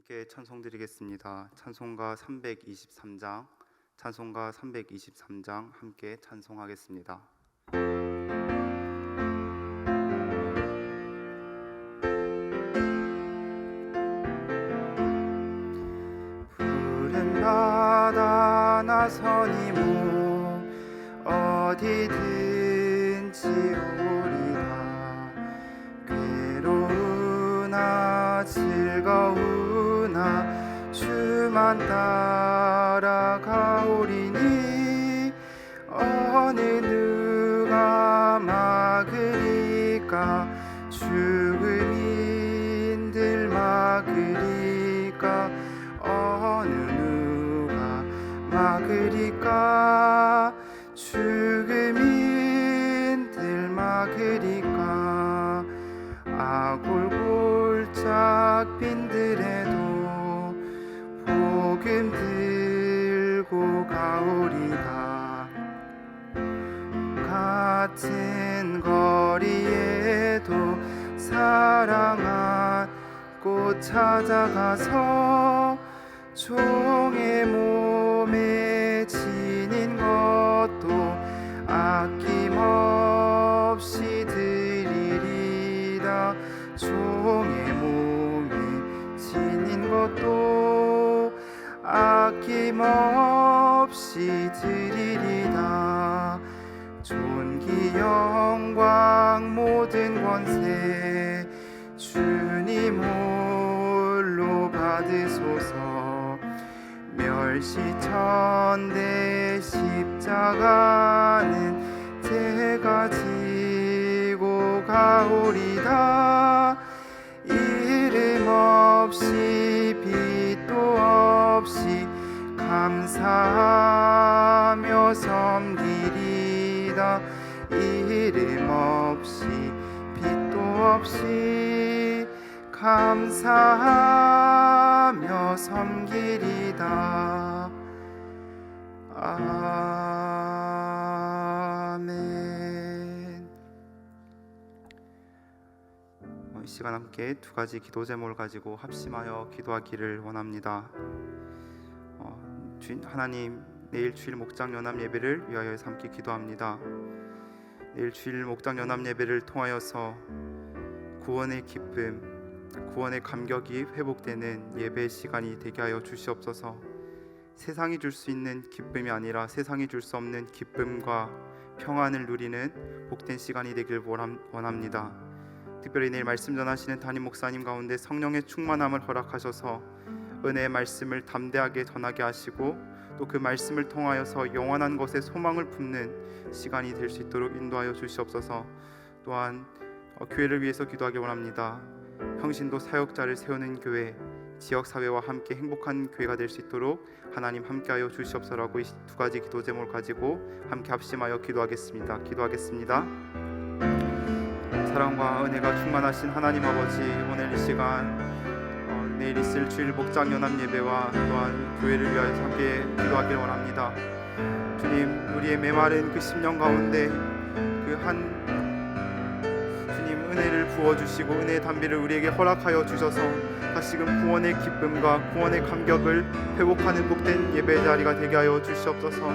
함께 찬송드리겠습니다. 찬송가 323장, 찬송가 323장 함께 찬송하겠습니다. 푸른 바다 나서니 모 어디든지 오리라. 괴로우나 즐거우나 주만 따라가오리니 어느 누가 막으리까. 죽음인들 막으리까. 어느 누가 막으리까. 죽음인들 막으리까. 아골골짝 빈들에도 복음 들고 가오리다. 같은 거리에도 사랑한 꽃 찾아가서 종의 몸에 지닌 것도 아낌없이 드리리다. 종의 몸에 지닌 것도 아낌없이 드리리다. 존귀 영광 모든 권세 주님 홀로 받으소서. 멸시천대 십자가는 제가 지고 가오리다. 이름 없이 빛도 없이 감사하며 섬기리다. 이름 없이 빛도 없이 감사하며 섬기리다. 아멘. 이 시간 함께 두 가지 기도 제목을 가지고 합심하여 기도하기를 원합니다. 하나님, 내일 주일 목장 연합 예배를 위하여 함께 기도합니다. 내일 주일 목장 연합 예배를 통하여서 구원의 기쁨, 구원의 감격이 회복되는 예배 시간이 되게 하여 주시옵소서. 세상이 줄 수 있는 기쁨이 아니라 세상이 줄 수 없는 기쁨과 평안을 누리는 복된 시간이 되길 원합니다. 특별히 내일 말씀 전하시는 담임 목사님 가운데 성령의 충만함을 허락하셔서 은혜의 말씀을 담대하게 전하게 하시고 또 그 말씀을 통하여서 영원한 것에 소망을 품는 시간이 될 수 있도록 인도하여 주시옵소서. 또한 교회를 위해서 기도하기 원합니다. 평신도 사역자를 세우는 교회, 지역사회와 함께 행복한 교회가 될 수 있도록 하나님 함께하여 주시옵소서라고 이 두 가지 기도 제목을 가지고 함께 합심하여 기도하겠습니다. 사랑과 은혜가 충만하신 하나님 아버지, 오늘 이 시간 내일 있을 주일 목장 연합 예배와 또한 교회를 위하여 함께 기도하기를 원합니다. 주님, 우리의 메마른 그 심령 가운데 주님 은혜를 부어주시고 은혜의 담비를 우리에게 허락하여 주셔서 다시금 구원의 기쁨과 구원의 감격을 회복하는 복된 예배 자리가 되게 하여 주시옵소서.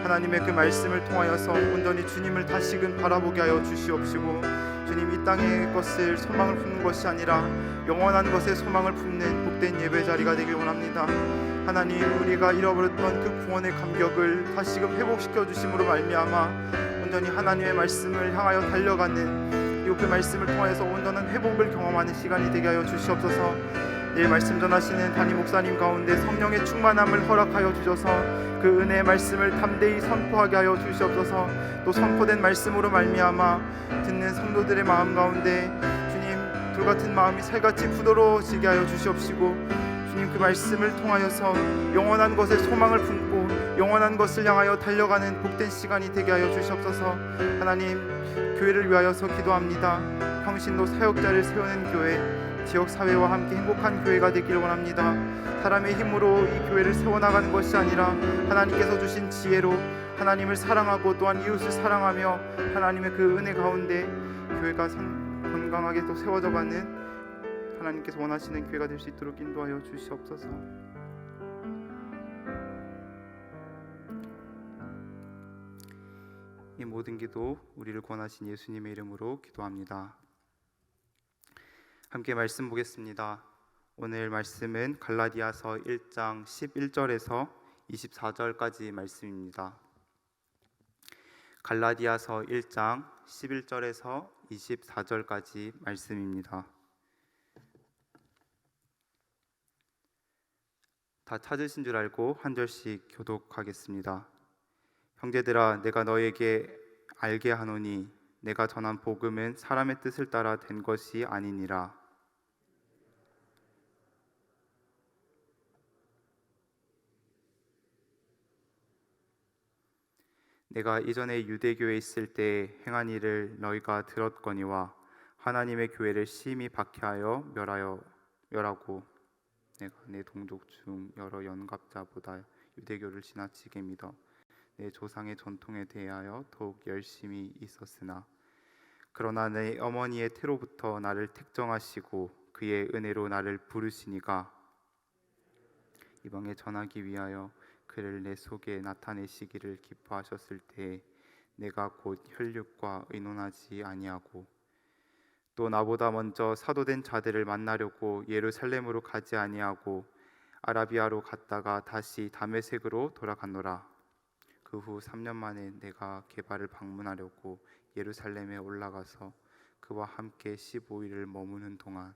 하나님의 그 말씀을 통하여서 온전히 주님을 다시금 바라보게 하여 주시옵시고, 주님, 이 땅의 것을 소망을 품는 것이 아니라 영원한 것에 소망을 품는 복된 예배 자리가 되길 원합니다. 하나님, 우리가 잃어버렸던 그 구원의 감격을 다시금 회복시켜 주심으로 말미암아 온전히 하나님의 말씀을 향하여 달려가는 그 말씀을 통해서 온전한 회복을 경험하는 시간이 되게 하여 주시옵소서. 내일 말씀 전하시는 담임 목사님 가운데 성령의 충만함을 허락하여 주셔서 그 은혜의 말씀을 담대히 선포하게 하여 주시옵소서. 또 선포된 말씀으로 말미암아 듣는 성도들의 마음 가운데 주님, 불같은 마음이 살같이 부드러워지게 하여 주시옵시고, 주님, 그 말씀을 통하여서 영원한 것에 소망을 품고 영원한 것을 향하여 달려가는 복된 시간이 되게 하여 주시옵소서. 하나님, 교회를 위하여서 기도합니다. 평신도 사역자를 세우는 교회, 지역사회와 함께 행복한 교회가 되기를 원합니다. 사람의 힘으로 이 교회를 세워나가는 것이 아니라 하나님께서 주신 지혜로 하나님을 사랑하고 또한 이웃을 사랑하며 하나님의 그 은혜 가운데 교회가 건강하게 또 세워져가는 하나님께서 원하시는 교회가 될 수 있도록 인도하여 주시옵소서. 이 모든 기도 우리를 권하신 예수님의 이름으로 기도합니다. 함께 말씀 보겠습니다. 오늘 말씀은 갈라디아서 1장 11절에서 24절까지 말씀입니다. 갈라디아서 1장 11절에서 24절까지 말씀입니다. 다 찾으신 줄 알고 한 절씩 교독하겠습니다. 형제들아, 내가 너에게 알게 하노니 내가 전한 복음은 사람의 뜻을 따라 된 것이 아니니라. 내가 이전에 유대교에 있을 때 행한 일을 너희가 들었거니와 하나님의 교회를 심히 박해하여 멸하고 내가 내 동족 중 여러 연갑자보다 유대교를 지나치게 믿어 내 조상의 전통에 대하여 더욱 열심히 있었으나 그러나 내 어머니의 태로부터 나를 택정하시고 그의 은혜로 나를 부르시니가 이방에 전하기 위하여 그를 내 속에 나타내시기를 기뻐하셨을 때에 내가 곧 혈육과 의논하지 아니하고 또 나보다 먼저 사도된 자들을 만나려고 예루살렘으로 가지 아니하고 아라비아로 갔다가 다시 다메섹으로 돌아갔노라. 그 후 3년 만에 내가 게바를 방문하려고 예루살렘에 올라가서 그와 함께 15일을 머무는 동안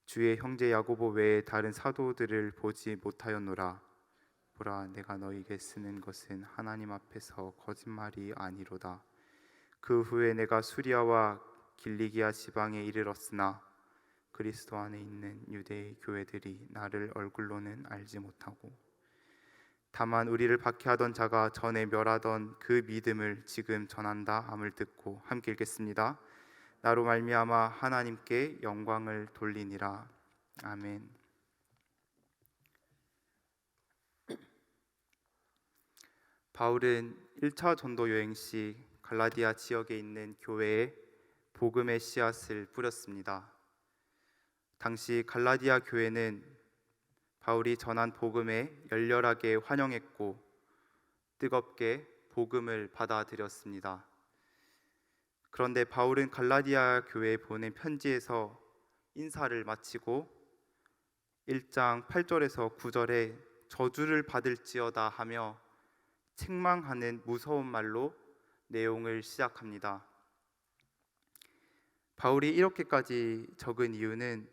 주의 형제 야고보 외에 다른 사도들을 보지 못하였노라. 보라, 내가 너희에게 쓰는 것은 하나님 앞에서 거짓말이 아니로다. 그 후에 내가 수리아와 길리기아 지방에 이르렀으나 그리스도 안에 있는 유대의 교회들이 나를 얼굴로는 알지 못하고 다만 우리를 박해하던 자가 전에 멸하던 그 믿음을 지금 전한다 함을 듣고 함께 읽겠습니다. 나로 말미암아 하나님께 영광을 돌리니라. 아멘. 바울은 1차 전도 여행 시 갈라디아 지역에 있는 교회에 복음의 씨앗을 뿌렸습니다. 당시 갈라디아 교회는 바울이 전한 복음에 열렬하게 환영했고 뜨겁게 복음을 받아들였습니다. 그런데 바울은 갈라디아 교회에 보낸 편지에서 인사를 마치고 1장 8절에서 9절에 저주를 받을지어다 하며 책망하는 무서운 말로 내용을 시작합니다. 바울이 이렇게까지 적은 이유는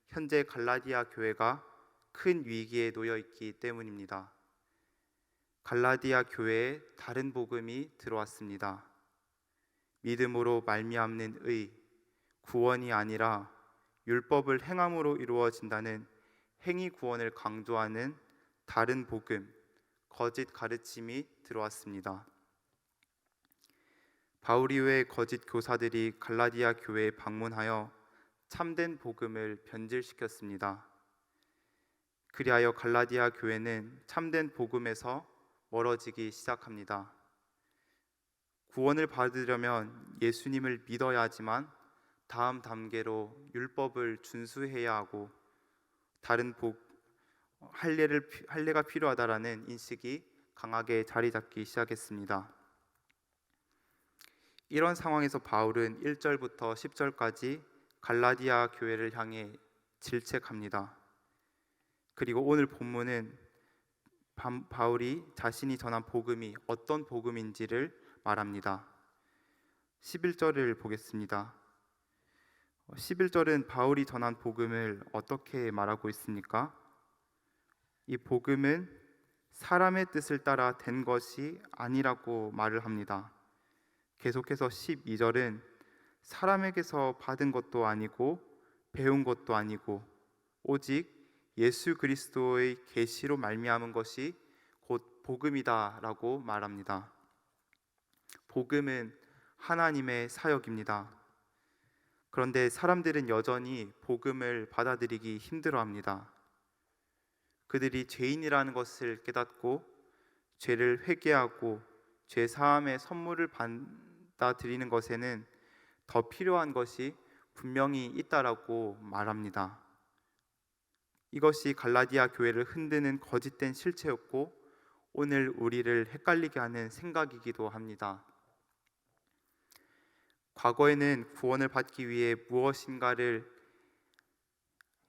현재 갈라디아 교회가 큰 위기에 놓여 있기 때문입니다. 갈라디아 교회에 다른 복음이 들어왔습니다. 믿음으로 말미암는 의, 구원이 아니라 율법을 행함으로 이루어진다는 행위 구원을 강조하는 다른 복음, 거짓 가르침이 들어왔습니다. 바울 이외의 거짓 교사들이 갈라디아 교회에 방문하여 참된 복음을 변질시켰습니다. 그리하여 갈라디아 교회는 참된 복음에서 멀어지기 시작합니다. 구원을 받으려면 예수님을 믿어야 하지만 다음 단계로 율법을 준수해야 하고 다른 할례가 필요하다라는 인식이 강하게 자리 잡기 시작했습니다. 이런 상황에서 바울은 1절부터 10절까지 갈라디아 교회를 향해 질책합니다. 그리고 오늘 본문은 바울이 자신이 전한 복음이 어떤 복음인지를 말합니다. 11절을 보겠습니다. 11절은 바울이 전한 복음을 어떻게 말하고 있습니까? 이 복음은 사람의 뜻을 따라 된 것이 아니라고 말을 합니다. 계속해서 12절은 사람에게서 받은 것도 아니고 배운 것도 아니고 오직 예수 그리스도의 계시로 말미암은 것이 곧 복음이다라고 말합니다. 복음은 하나님의 사역입니다. 그런데 사람들은 여전히 복음을 받아들이기 힘들어합니다. 그들이 죄인이라는 것을 깨닫고 죄를 회개하고 죄 사함의 선물을 받아들이는 것에는 더 필요한 것이 분명히 있다라고 말합니다. 이것이 갈라디아 교회를 흔드는 거짓된 실체였고 오늘 우리를 헷갈리게 하는 생각이기도 합니다. 과거에는 구원을 받기 위해 무엇인가를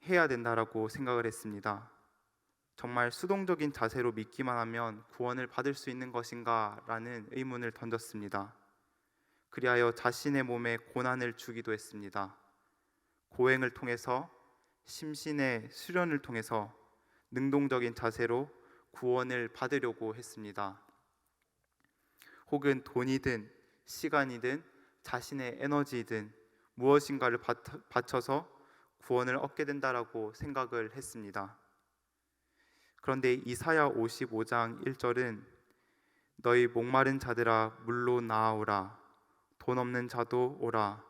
해야 된다라고 생각을 했습니다. 정말 수동적인 자세로 믿기만 하면 구원을 받을 수 있는 것인가? 라는 의문을 던졌습니다. 그리하여 자신의 몸에 고난을 주기도 했습니다. 고행을 통해서, 심신의 수련을 통해서 능동적인 자세로 구원을 받으려고 했습니다. 혹은 돈이든 시간이든 자신의 에너지든 무엇인가를 바쳐서 구원을 얻게 된다라고 생각을 했습니다. 그런데 이사야 55장 1절은 너희 목마른 자들아 물로 나아오라, 돈 없는 자도 오라,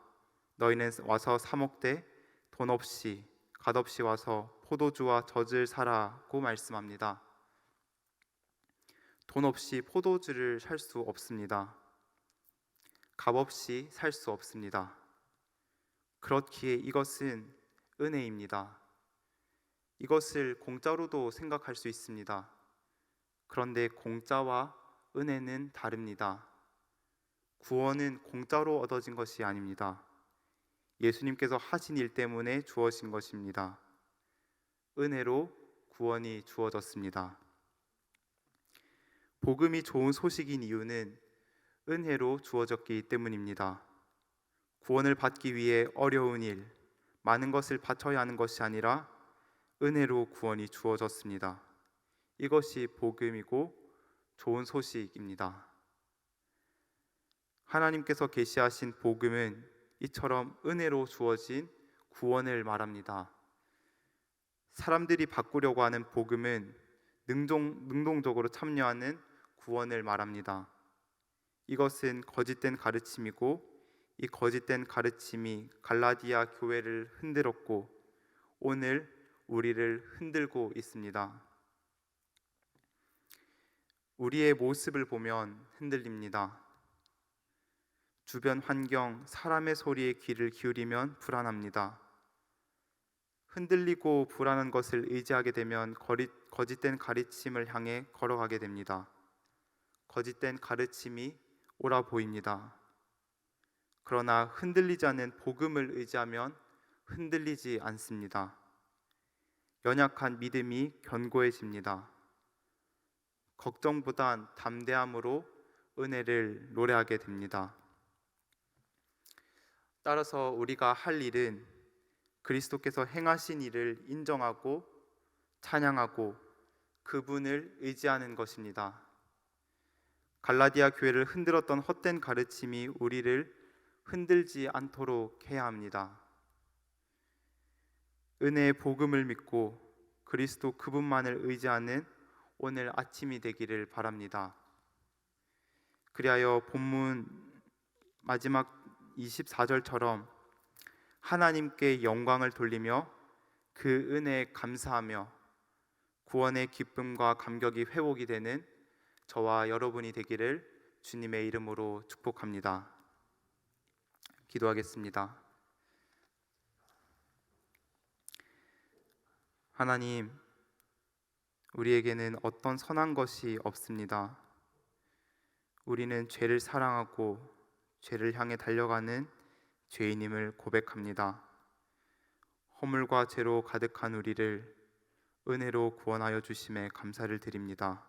너희는 와서 사 먹되 돈 없이 값없이 와서 포도주와 젖을 사라고 말씀합니다. 돈 없이 포도주를 살 수 없습니다. 값없이 살 수 없습니다. 그렇기에 이것은 은혜입니다. 이것을 공짜로도 생각할 수 있습니다. 그런데 공짜와 은혜는 다릅니다. 구원은 공짜로 얻어진 것이 아닙니다. 예수님께서 하신 일 때문에 주어진 것입니다. 은혜로 구원이 주어졌습니다. 복음이 좋은 소식인 이유는 은혜로 주어졌기 때문입니다. 구원을 받기 위해 어려운 일, 많은 것을 바쳐야 하는 것이 아니라 은혜로 구원이 주어졌습니다. 이것이 복음이고 좋은 소식입니다. 하나님께서 계시하신 복음은 이처럼 은혜로 주어진 구원을 말합니다. 사람들이 바꾸려고 하는 복음은 능동적으로 참여하는 구원을 말합니다. 이것은 거짓된 가르침이고 이 거짓된 가르침이 갈라디아 교회를 흔들었고 오늘 우리를 흔들고 있습니다. 우리의 모습을 보면 흔들립니다. 주변 환경, 사람의 소리에 귀를 기울이면 불안합니다. 흔들리고 불안한 것을 의지하게 되면 거짓된 가르침을 향해 걸어가게 됩니다. 거짓된 가르침이 옳아 보입니다. 그러나 흔들리지 않는 복음을 의지하면 흔들리지 않습니다. 연약한 믿음이 견고해집니다. 걱정보단 담대함으로 은혜를 노래하게 됩니다. 따라서 우리가 할 일은 그리스도께서 행하신 일을 인정하고 찬양하고 그분을 의지하는 것입니다. 갈라디아 교회를 흔들었던 헛된 가르침이 우리를 흔들지 않도록 해야 합니다. 은혜의 복음을 믿고 그리스도 그분만을 의지하는 오늘 아침이 되기를 바랍니다. 그리하여 본문 마지막 24절처럼 하나님께 영광을 돌리며 그 은혜에 감사하며 구원의 기쁨과 감격이 회복이 되는 저와 여러분이 되기를 주님의 이름으로 축복합니다. 기도하겠습니다. 하나님, 우리에게는 어떤 선한 것이 없습니다. 우리는 죄를 사랑하고 죄를 향해 달려가는 죄인임을 고백합니다. 허물과 죄로 가득한 우리를 은혜로 구원하여 주심에 감사를 드립니다.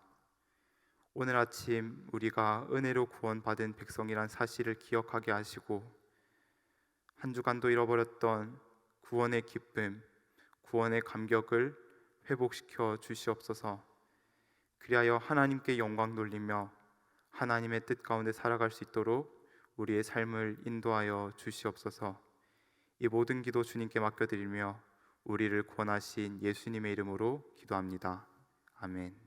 오늘 아침 우리가 은혜로 구원받은 백성이란 사실을 기억하게 하시고 한 주간도 잃어버렸던 구원의 기쁨, 구원의 감격을 회복시켜 주시옵소서. 그리하여 하나님께 영광 돌리며 하나님의 뜻 가운데 살아갈 수 있도록 우리의 삶을 인도하여 주시옵소서. 이 모든 기도 주님께 맡겨드리며 우리를 구원하신 예수님의 이름으로 기도합니다. 아멘.